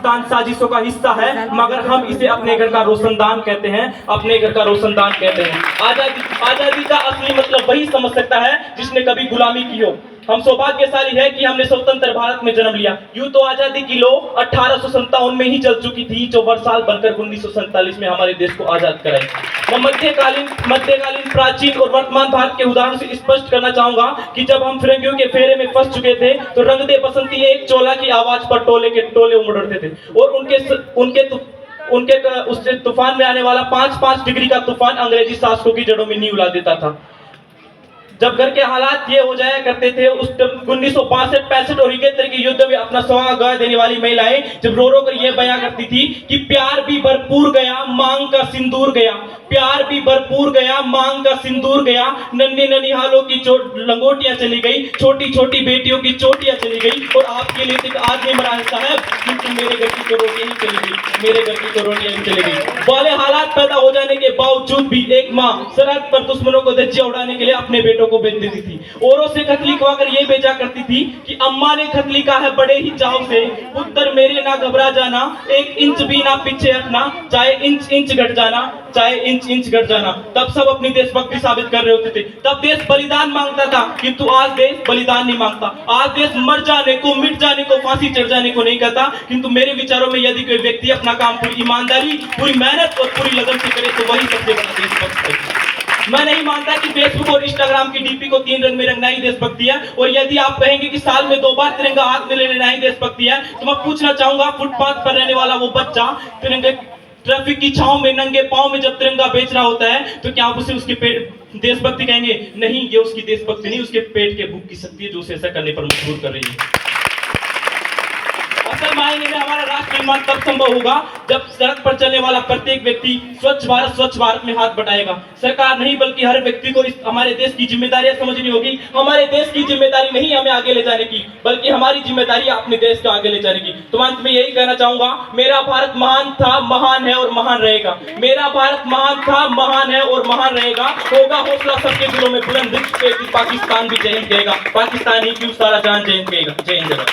पाकिस्तान साजिशों का हिस्सा है, मगर हम इसे अपने घर का रोशनदान कहते हैं, अपने घर का रोशनदान कहते हैं। आजादी का असली मतलब वही समझ सकता है जिसने कभी गुलामी की हो। हम सौभाग्यशाली है कि हमने स्वतंत्र भारत में जन्म लिया। यूं तो आजादी की लो 1857 में ही चल चुकी थी, जो वर्षाल बनकर 1947 में हमारे देश को आजाद कराई। मैं मध्यकालीन प्राचीन और वर्तमान भारत के उदाहरण से स्पष्ट करना चाहूंगा कि जब हम फिरंगियों के फेरे में फंस चुके थे तो रंग दे बसंती एक चोला की आवाज पर टोले के टोले उमड़ रहे थे, और उनके उससे तूफान में आने वाला 5-5 डिग्री का तूफान अंग्रेजी शासकों की जड़ों में नींव उड़ा देता था। जब घर के हालात ये हो जाया करते थे, उस 1962-65 और 71 के युद्ध में अपना सवा गवा देने वाली महिलाएं जब रो रो कर ये बयां करती थी कि प्यार भी भरपूर गया, मांग का सिंदूर गया, प्यार भी भरपूर गया, मांग का सिंदूर गया, नन्हे ननिहालों की लंगोटियां चली गई, छोटी छोटी बेटियों की चोटियां चली गई, और आपके लिए सिर्फ आज नहीं मरा साहब, क्योंकि मेरे घर की तो रोटियां ही चली गई, मेरे घर की तो रोटियां ही चली गई। वाले हालात पैदा हो जाने के बावजूद भी एक माँ सरहद पर दुश्मनों को धज्जियां उड़ाने के लिए अपने बेटों को भेज देती थी। औरों से खत लिखवाकर ये भेजा करती थी कि अम्मा ने खत लिखा है बड़े ही चाव से, पुत्र मेरे ना घबरा जाना, 1 इंच भी ना पीछे हटना, चाहे इंच घट जाना, चाहे इंच घट जाना। तब सब अपनी देशभक्ति साबित कर रहे होते थे। तब देश बलिदान मांगता था, किंतु आज देश बलिदान नहीं मांगता। आज देश मर जाने को, मिट जाने को, फांसी चढ़ जाने को नहीं कहता। किंतु मेरे विचारों में यदि कोई व्यक्ति अपना काम पूरी ईमानदारी, पूरी मेहनत और पूरी लगन से करे तो वही सबसे बड़ा देशभक्त है। मैं नहीं मानता कि फेसबुक और इंस्टाग्राम की डीपी को 3 रंग में रंगना ही देशभक्ति है। और यदि आप कहेंगे कि साल में 2 बार तिरंगा हाथ में ले लेना ही देशभक्ति है, तो मैं पूछना चाहूंगा, फुटपाथ पर रहने वाला वो बच्चा तिरंगे ट्रैफिक की छांव में नंगे पांव में जब तिरंगा बेच रहा होता है, तो क्या आप उसे उसके पेट देशभक्ति कहेंगे? नहीं, ये उसकी देशभक्ति नहीं, उसके पेट के भूख की शक्ति है जो उसे ऐसा करने पर मजबूर कर रही है। असल मायने में हमारा राष्ट्र निर्माण तब संभव होगा जब सड़क पर चलने वाला प्रत्येक व्यक्ति स्वच्छ भारत में हाथ बढ़ाएगा। सरकार नहीं बल्कि हर व्यक्ति को हमारे देश की जिम्मेदारियां समझनी होगी। हमारे देश की जिम्मेदारी नहीं हमें आगे ले जाने की, बल्कि हमारी जिम्मेदारी अपने देश को आगे ले जाने की। तो अंत में यही कहना चाहूंगा, मेरा भारत महान था, महान है और महान रहेगा। मेरा भारत महान था, महान है और महान रहेगा। होगा हौसला सबके दिलों में बुलंद, पाकिस्तान भी जय हिंद कहेगा, पाकिस्तान ही क्यों सारा जहां जय हिंद कहेगा। जय हिंद।